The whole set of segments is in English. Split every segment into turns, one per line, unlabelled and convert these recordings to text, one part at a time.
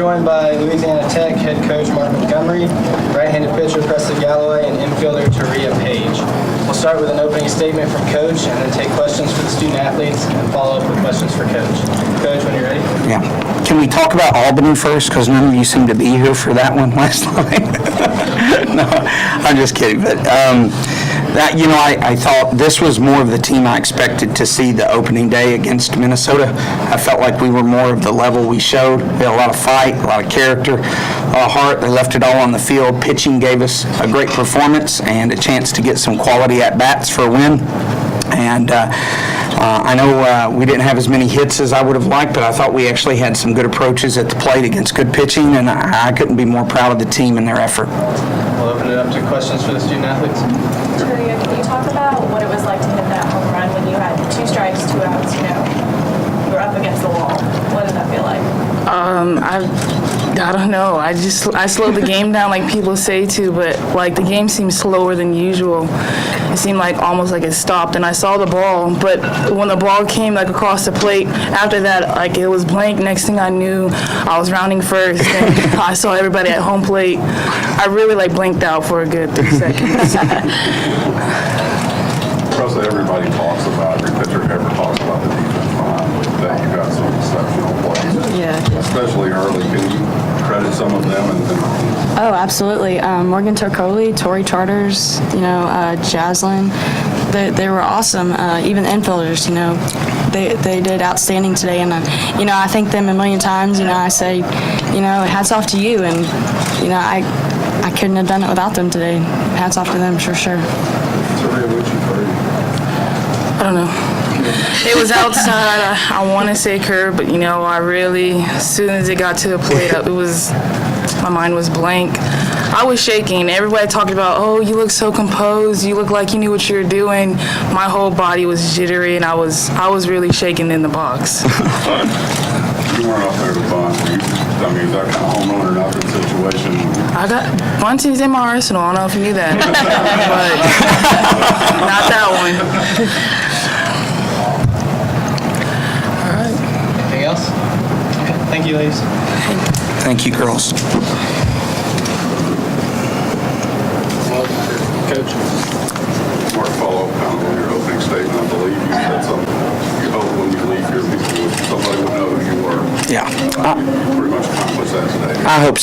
joined by Louisiana Tech head coach Mark Montgomery, right-handed pitcher Preston Galloway, and infielder Taria Page. We'll start with an opening statement from Coach and then take questions for the student-athletes and follow up with questions for Coach. Coach, when you're ready.
Yeah. Can we talk about Albany first? Because none of you seemed to be here for that one last night. No, I'm just kidding. But I thought this was more of the team I expected to see the opening day against Minnesota. I felt like we were more of the level we showed. We had a lot of fight, a lot of character, a lot of heart. They left it all on the field. Pitching gave us a great performance and a chance to get some quality at-bats for a win. And I know we didn't have as many hits as I would have liked, but I thought we actually had some good approaches at the plate against good pitching, and I couldn't be more proud of the team and their effort.
We'll open it up to questions for the student-athletes.
Taria, can you talk about what it was like to hit that home run when you had 2 strikes, 2 outs, you were up against the wall? What did that feel like?
I don't know. I slowed the game down like people say to, but like the game seemed slower than usual. It seemed like almost like it stopped, and I saw the ball, but when the ball came like across the plate, after that, like it was blank. Next thing I knew, I was rounding first, and I saw everybody at home plate. I really like blanked out for a good 3 seconds.
Probably everybody talks about, every pitcher ever talks about the defense behind that. You got some exceptional plays, especially early. Can you credit some of them?
Oh, absolutely. Morgan Turcoli, Tori Charters, Jaslyn, they were awesome. Even the infielders, they did outstanding today. And, I thank them a million times. I say, hats off to you. And, I couldn't have done it without them today. Hats off to them, for sure.
I don't know. It was outside. I want to say curve, but I really, as soon as it got to the plate, my mind was blank. I was shaking. Everybody talked about, oh, you look so composed. You look like you knew what you were doing. My whole body was jittery, and I was really shaking in the box.
You weren't up there to bunt. Is that kind of home run or nothing situation?
I got bunting's in my arsenal. I don't know if you knew that, but not that one.
Anything else? Okay. Thank you, ladies.
Thank you, girls.
Coach.
Mark, follow up kind of on your opening statement. I believe you said something. You hope when you leave here, somebody will know who you were.
Yeah.
You pretty much accomplished that today.
I hope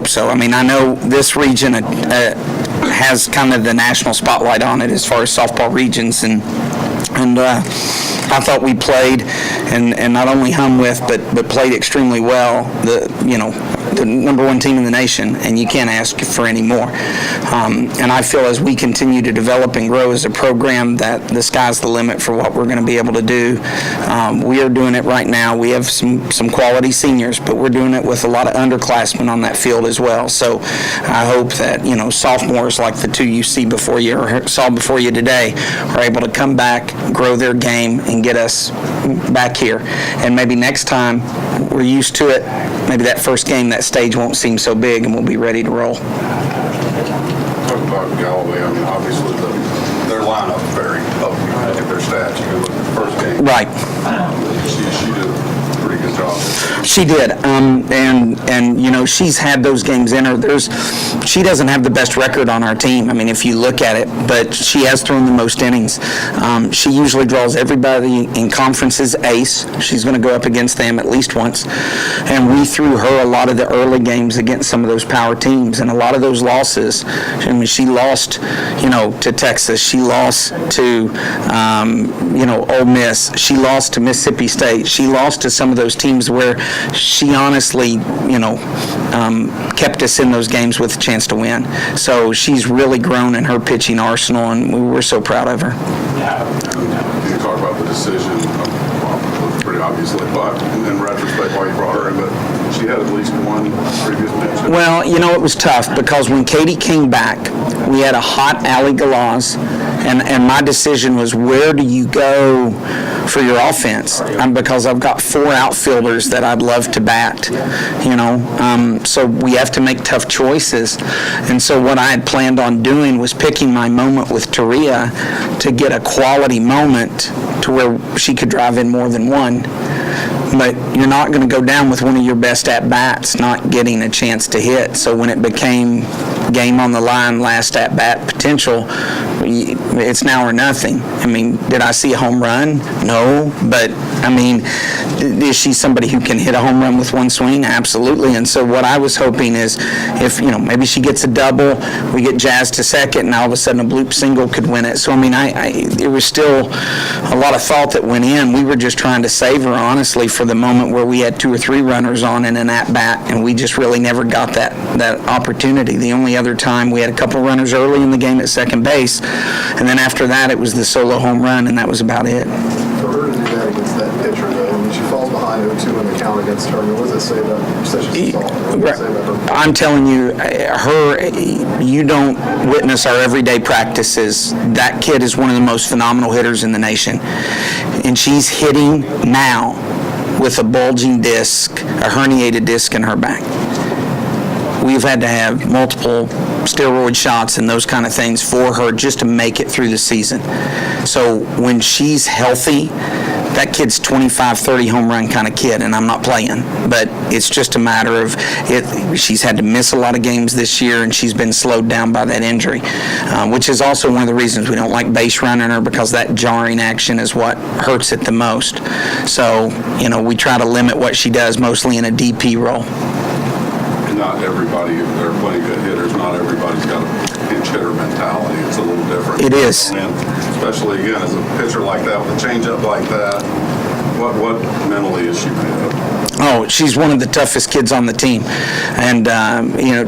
so. I mean, I know this region has kind of the national spotlight on it as far as softball regions, and I thought we played and not only hung with, but played extremely well. The number 1 team in the nation, and you can't ask for any more. And I feel as we continue to develop and grow as a program that the sky's the limit for what we're going to be able to do. We are doing it right now. We have some quality seniors, but we're doing it with a lot of underclassmen on that field as well. So I hope that, sophomores like the 2 you see before you or saw before you today are able to come back, grow their game, and get us back here. And maybe next time we're used to it, maybe that first game, that stage won't seem so big, and we'll be ready to roll.
Talk about Galloway. I mean, obviously their lineup very up. You look at their stats. You can look at the first game.
Right.
She did a pretty good job.
She did, and she's had those games in her. She doesn't have the best record on our team. I mean, if you look at it, but she has thrown the most innings. She usually draws everybody in conference's ace. She's going to go up against them at least once, and we threw her a lot of the early games against some of those power teams, and a lot of those losses. I mean, she lost, to Texas. She lost to, Ole Miss. She lost to Mississippi State. She lost to some of those teams where she honestly, kept us in those games with a chance to win. So she's really grown in her pitching arsenal, and we were so proud of her.
Can you talk about the decision? Pretty obviously, but in retrospect, why you brought her in, but she had at least one previous pitch.
Well, it was tough because when Katie came back, we had a hot Ali Galaz, and my decision was, where do you go for your offense? Because I've got 4 outfielders that I'd love to bat, so we have to make tough choices. And so what I had planned on doing was picking my moment with Taria to get a quality moment to where she could drive in more than one. but you're not going to go down with one of your best at-bats not getting a chance to hit. So when it became game on the line, last at-bat potential, it's now or nothing. I mean, did I see a home run? No, but I mean, is she somebody who can hit a home run with one swing? Absolutely. And so what I was hoping is if, maybe she gets a double, we get Jazz to second, and all of a sudden a bloop single could win it. So, I mean, there was still a lot of thought that went in. We were just trying to save her, honestly, for the moment where we had 2 or 3 runners on in an at-bat, and we just really never got that opportunity. The only other time we had a couple runners early in the game at second base, and then after that it was the solo home run, and that was about it.
For her to do that against that pitcher, though, I mean, she falls behind 0-2 in the count against her. I mean, what does it say about such a soft? What does it say about her?
I'm telling you, you don't witness our everyday practices. That kid is one of the most phenomenal hitters in the nation. And she's hitting now with a bulging disc, a herniated disc in her back. We've had to have multiple steroid shots and those kind of things for her just to make it through the season. So when she's healthy, that kid's 25, 30 home run kind of kid, and I'm not playing. But it's just a matter of she's had to miss a lot of games this year, and she's been slowed down by that injury, which is also one of the reasons we don't like base running her, because that jarring action is what hurts it the most. So, we try to limit what she does mostly in a DP role.
Not everybody, there are plenty of good hitters, not everybody's got a pinch hitter mentality. It's a little different.
It is.
And especially, again, as a pitcher like that, with a changeup like that, what mentally is she made of?
Oh, she's one of the toughest kids on the team, and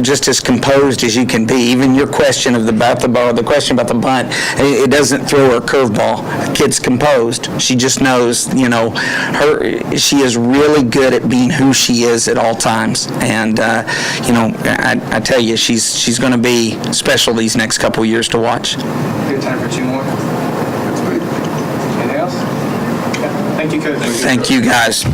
just as composed as you can be. Even your question about the ball, the question about the bunt, it doesn't throw her a curveball. The kid's composed. She just knows, she is really good at being who she is at all times. And I tell you, she's going to be special these next couple years to watch.
We have time for 2 more. Anything else? Okay. Thank you, Coach.
Thank you, guys.